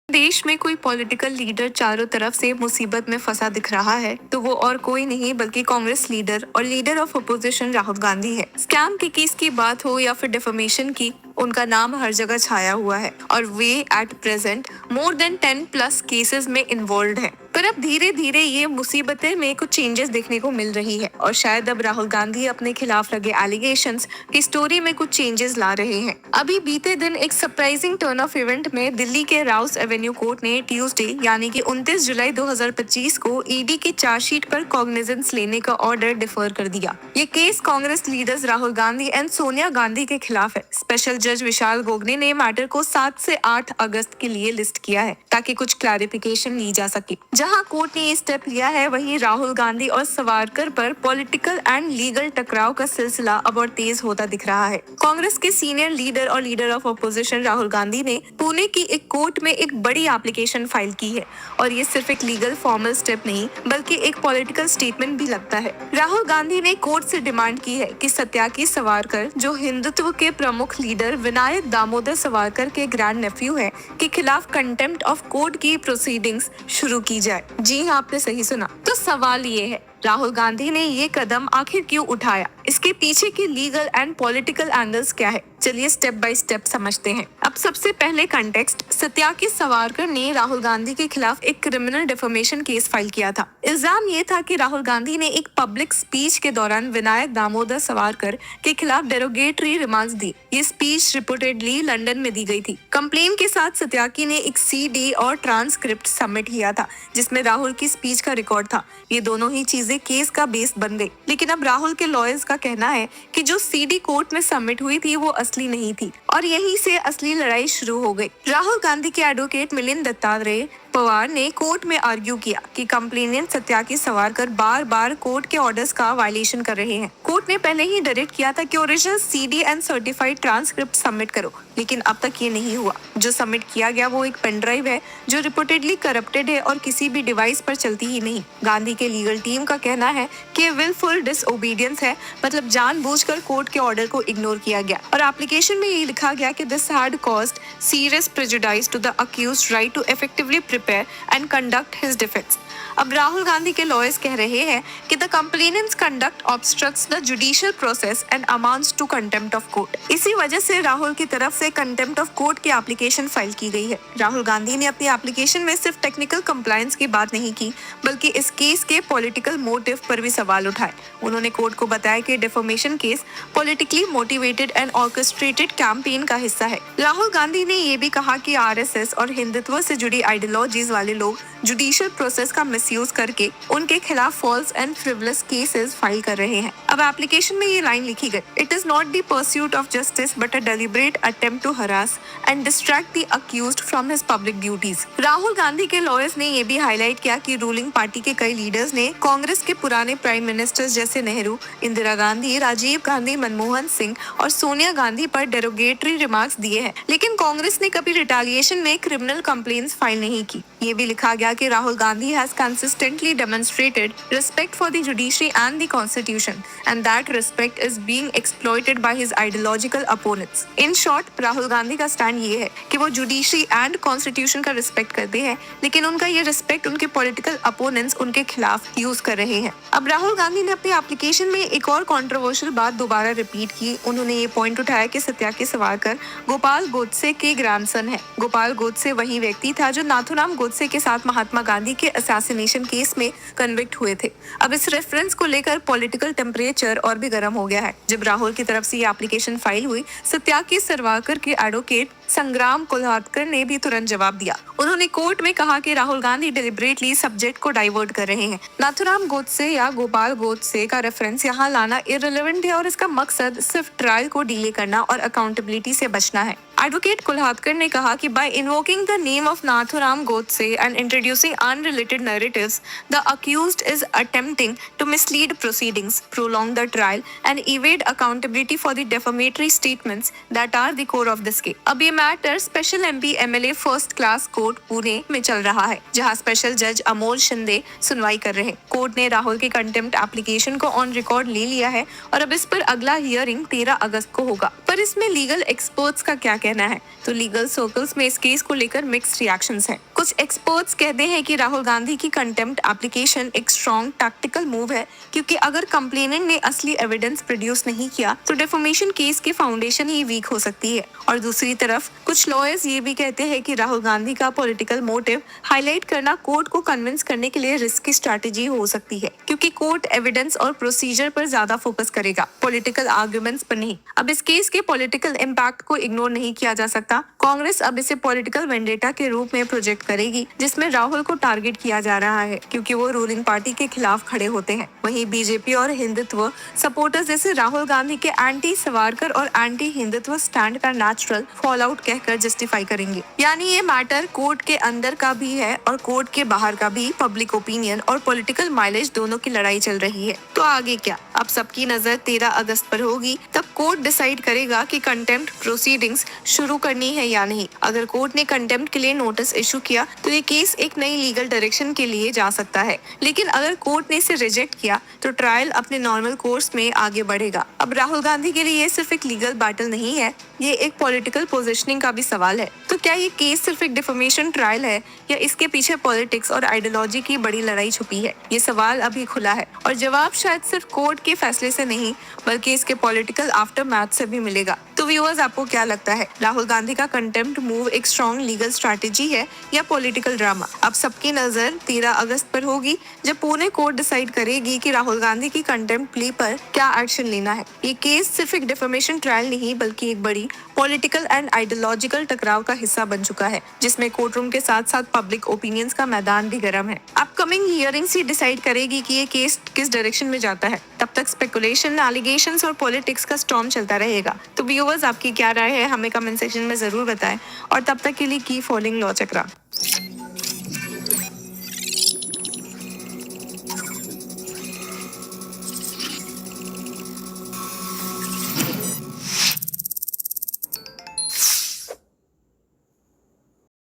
देश में कोई पॉलिटिकल लीडर चारों तरफ से मुसीबत में फंसा दिख रहा है तो वो और कोई नहीं बल्कि कांग्रेस लीडर और leader of opposition Rahul Gandhi है। स्कैम के केस की बात हो या फिर डिफेमेशन की, उनका नाम हर जगह छाया हुआ है और way at present more than 10 plus cases में इन्वॉल्व है। पर अब धीरे धीरे ये मुसीबतें में कुछ चेंजेस देखने को मिल रही है और शायद अब राहुल गांधी अपने खिलाफ लगे एलिगेशंस की स्टोरी में कुछ चेंजेस ला रहे हैं। अभी बीते दिन एक सरप्राइजिंग टर्न ऑफ इवेंट में दिल्ली के राउस एवेन्यू कोर्ट ने ट्यूसडे यानी कि 29 जुलाई 2025 को ईडी की चार्जशीट पर कॉग्निजेंस लेने का ऑर्डर डिफर कर दिया। ये case Congress leaders Rahul Gandhi and Sonia Gandhi के खिलाफ है। स्पेशल जज विशाल गोगने ने मैटर को 7 से 8 अगस्त के लिए लिस्ट किया है ताकि कुछ क्लैरिफिकेशन ली जा सके। जहां कोर्ट ने ये स्टेप लिया है, वहीं राहुल गांधी और सावरकर पर पॉलिटिकल एंड लीगल टकराव का सिलसिला अब और तेज होता दिख रहा है। कांग्रेस के सीनियर लीडर और leader of opposition Rahul Gandhi ने पुणे की एक कोर्ट में एक बड़ी एप्लीकेशन फाइल की है और ये सिर्फ एक लीगल फॉर्मल स्टेप नहीं बल्कि एक पॉलिटिकल स्टेटमेंट भी लगता है। राहुल गांधी ने कोर्ट से डिमांड की है कि सत्याकी सावरकर, जो हिंदुत्व के प्रमुख लीडर विनायक दामोदर सावरकर के ग्रैंड नेफ्यू है, के खिलाफ कंटेम्प्ट ऑफ कोर्ट की प्रोसीडिंग्स शुरू की जाए। जी हाँ, आपने सही सुना। तो सवाल ये है, राहुल गांधी ने ये कदम आखिर क्यों उठाया? इसके पीछे के लीगल एंड पॉलिटिकल एंगल्स क्या है? चलिए स्टेप बाय स्टेप समझते हैं। अब सबसे पहले कंटेक्स्ट, सत्याकी सावरकर ने राहुल गांधी के खिलाफ एक क्रिमिनल डिफेमेशन केस फाइल किया था। इल्जाम ये था कि राहुल गांधी ने एक पब्लिक स्पीच के दौरान विनायक दामोदर सावरकर के खिलाफ डेरोगेटरी रिमार्क्स दी। ये स्पीच रिपोर्टेडली लंदन में दी गई थी। कंप्लेन के साथ सत्याकी ने एक सीडी और ट्रांसक्रिप्ट सबमिट किया था जिसमें राहुल की स्पीच का रिकॉर्ड था। ये दोनों ही चीजें केस का बेस बन गई। लेकिन अब राहुल के लॉयर्स का कहना है कि जो सीडी कोर्ट में सबमिट हुई थी वो असली नहीं थी और यहीं से असली लड़ाई शुरू हो गई। राहुल गांधी के एडवोकेट मिलिंद दत्तात्रेय पवार ने कोर्ट में आर्ग्यू किया कि कंप्लेनेंट सत्याकी सावरकर बार बार कोर्ट के ऑर्डर्स का वायलेशन कर रहे हैं। कोर्ट ने पहले ही डायरेक्ट किया था कि original CD and certified transcript submit करो, लेकिन अब तक ये नहीं हुआ। जो सबमिट किया गया वो एक पेन ड्राइव है जो रिपोर्टेडली करप्टेड है और किसी भी डिवाइस पर चलती ही नहीं। गांधी के लीगल टीम का कहना है कि विलफुल डिसओबीडियंस है, मतलब जानबूझकर कोर्ट के ऑर्डर को इग्नोर किया गया। और एप्लीकेशन में ये लिखा गया कि this had caused serious prejudice to the accused right to effectively prepare and conduct his defense. अब राहुल गांधी के लॉयर्स कह रहे हैं कि the complainant's conduct obstructs the judicial process and amounts to contempt of court. इसी वजह से राहुल की तरफ से contempt of court की एप्लीकेशन फाइल की गई है। राहुल गांधी ने अपनी एप्लीकेशन में सिर्फ टेक्निकल कंप्लायंस की बात नहीं की बल्कि इस केस के पॉलिटिकल मोटिव पर भी सवाल उठाए। उन्होंने कोर्ट को बताया कि defamation case politically motivated and orchestrated campaign का हिस्सा है। राहुल गांधी ने ये भी कहा कि आरएसएस और हिंदुत्व से जुड़ी आइडियोलॉजीज वाले लोग जुडिशियल प्रोसेस का मिसयूज करके उनके खिलाफ false and frivolous cases file कर रहे हैं। अब एप्लीकेशन में ये लाइन लिखी गई, it is not the pursuit of justice but a deliberate attempt to harass and distract the accused from his public duties. Rahul Gandhi के लॉयर्स ने ये भी हाईलाइट किया कि रूलिंग पार्टी के कई लीडर्स ने कांग्रेस के पुराने प्राइम मिनिस्टर्स जैसे नेहरू, इंदिरा गांधी, राजीव गांधी, मनमोहन सिंह और सोनिया गांधी पर डेरोगेटरी रिमार्क्स दिए हैं, लेकिन कांग्रेस ने कभी रिटेलिएशन में क्रिमिनल कंप्लेंट्स फाइल नहीं की। ये भी लिखा गया कि Rahul Gandhi has consistently demonstrated respect for the judiciary and the constitution and that respect is being exploited by his ideological opponents. In short, Rahul Gandhi का स्टैंड ये है कि वो जुडिशरी एंड कॉन्स्टिट्यूशन का रिस्पेक्ट करते हैं, लेकिन उनका ये रिस्पेक्ट उनके पॉलिटिकल अपोनेंट्स उनके खिलाफ यूज कर रहे हैं। अब राहुल गांधी ने अपनी एप्लीकेशन में एक और कंट्रोवर्शियल बात दोबारा रिपीट की। उन्होंने ये पॉइंट उठाया कि सत्याकी सावरकर गोपाल गोडसे के ग्रैंडसन है। गोपाल गोडसे वही व्यक्ति था जो नाथुराम गोडसे के साथ महात्मा गांधी के असैसिनेशन केस में कन्विक्ट हुए थे। अब इस रेफरेंस को लेकर पॉलिटिकल टेम्परेचर और भी गर्म हो गया है। जब राहुल की तरफ से ये एप्लीकेशन फाइल हुई, सत्याकी सावरकर के एडवोकेट संग्राम कोल्हाटकर ने भी तुरंत जवाब दिया। उन्होंने कोर्ट में कहा कि राहुल गांधी डिलिबरेटली सब्जेक्ट को डाइवर्ट कर रहे हैं। नाथुराम गोडसे या गोपाल गोडसे का रेफरेंस यहाँ लाना इररिलेवेंट है और इसका मकसद सिर्फ ट्रायल को डिले करना और अकाउंटेबिलिटी से बचना है। एडवोकेट कोल्हाटकर ने कहा कि by invoking the name of Nathuram Godse and introducing unrelated narratives, the accused is attempting to mislead proceedings, prolong the trial, and evade accountability for the defamatory statements that are the core of this case. अब ये matter special MP MLA first class court Pune में चल रहा है, जहां special जज अमोल शिंदे सुनवाई कर रहे हैं। कोर्ट ने राहुल के कंटेम्प्ट एप्लीकेशन को ऑन रिकॉर्ड ले लिया है और अब इस पर अगला हियरिंग 13 अगस्त को होगा। पर इसमें लीगल एक्सपर्ट्स का क्या कहना है? तो लीगल सर्कल्स में इस केस को लेकर मिक्स्ड रिएक्शंस हैं। कुछ एक्सपर्ट्स कहते हैं कि राहुल गांधी की कंटेम्प्ट एप्लीकेशन एक स्ट्रॉन्ग टैक्टिकल मूव है, क्योंकि अगर कंप्लेनेंट ने असली एविडेंस प्रोड्यूस नहीं किया तो डिफेमेशन केस की फाउंडेशन ही वीक हो सकती है। और दूसरी तरफ कुछ लॉयर्स ये भी कहते हैं कि राहुल गांधी का पॉलिटिकल मोटिव हाईलाइट करना कोर्ट को कन्विंस करने के लिए रिस्की स्ट्रैटेजी हो सकती है, क्योंकि कोर्ट एविडेंस और प्रोसीजर पर ज्यादा फोकस करेगा, पॉलिटिकल आर्ग्यूमेंट्स पर नहीं। अब इस केस के पॉलिटिकल इम्पैक्ट को इग्नोर नहीं किया जा सकता। कांग्रेस अब इसे पॉलिटिकल वेंडेटा के रूप में प्रोजेक्ट करेगी, जिसमें राहुल को टारगेट किया जा रहा है, क्योंकि वो रूलिंग पार्टी के खिलाफ खड़े होते हैं। वहीं बीजेपी और हिंदुत्व सपोर्टर्स जैसे राहुल गांधी के एंटी सवारकर और एंटी हिंदुत्व स्टैंड का नेचुरल फॉल आउट कहकर जस्टिफाई करेंगे। यानी ये मैटर कोर्ट के अंदर का भी है और कोर्ट के बाहर का भी। पब्लिक ओपिनियन और पॉलिटिकल माइलेज दोनों की लड़ाई चल रही है। तो आगे क्या? अब सबकी नजर 13 अगस्त पर होगी। तब कोर्ट डिसाइड करेगा कि कंटेम्प्ट प्रोसीडिंग्स शुरू करनी है या नहीं। अगर कोर्ट ने कंटेम्प्ट के लिए नोटिस इशू किया तो ये केस एक नई लीगल डायरेक्शन के लिए जा सकता है, लेकिन अगर कोर्ट ने इसे रिजेक्ट किया तो ट्रायल अपने नॉर्मल कोर्स में आगे बढ़ेगा। अब राहुल गांधी के लिए ये सिर्फ एक लीगल बैटल नहीं है, ये एक पॉलिटिकल पोजीशनिंग का भी सवाल है। तो क्या ये केस सिर्फ एक डिफेमेशन ट्रायल है या इसके पीछे पॉलिटिक्स और आइडियोलॉजी की बड़ी लड़ाई छुपी है? ये सवाल अभी खुला है और जवाब शायद सिर्फ कोर्ट के फैसले से नहीं बल्कि इसके पॉलिटिकल आफ्टरमैथ से भी मिलेगा। तो व्यूअर्स, आपको क्या लगता है, राहुल गांधी का कंटेम्प्ट मूव एक स्ट्रॉन्ग लीगल स्ट्रैटेजी है या पॉलिटिकल ड्रामा? अब सबकी नजर 13 अगस्त पर होगी, जब पुणे कोर्ट डिसाइड करेगी कि राहुल गांधी की कंटेम्प्ट प्ली पर क्या एक्शन लेना है। ये केस सिर्फ एक डिफेमेशन ट्रायल नहीं बल्कि एक बड़ी पॉलिटिकल एंड आइडियोलॉजिकल टकराव का हिस्सा बन चुका है, जिसमें कोर्टरूम के साथ साथ पब्लिक ओपिनियंस का मैदान भी गर्म है। अपकमिंग हियरिंग्स ही डिसाइड करेगी कि ये केस किस डायरेक्शन में जाता है। तब तक स्पेकुलेशन, एलिगेशंस और पॉलिटिक्स का स्टॉर्म चलता रहेगा। तो व्यूअर्स, आपकी क्या राय है हमें कमेंट सेक्शन में जरूर बताएं और तब तक के लिए की फॉलोइंग लॉ चक्रा।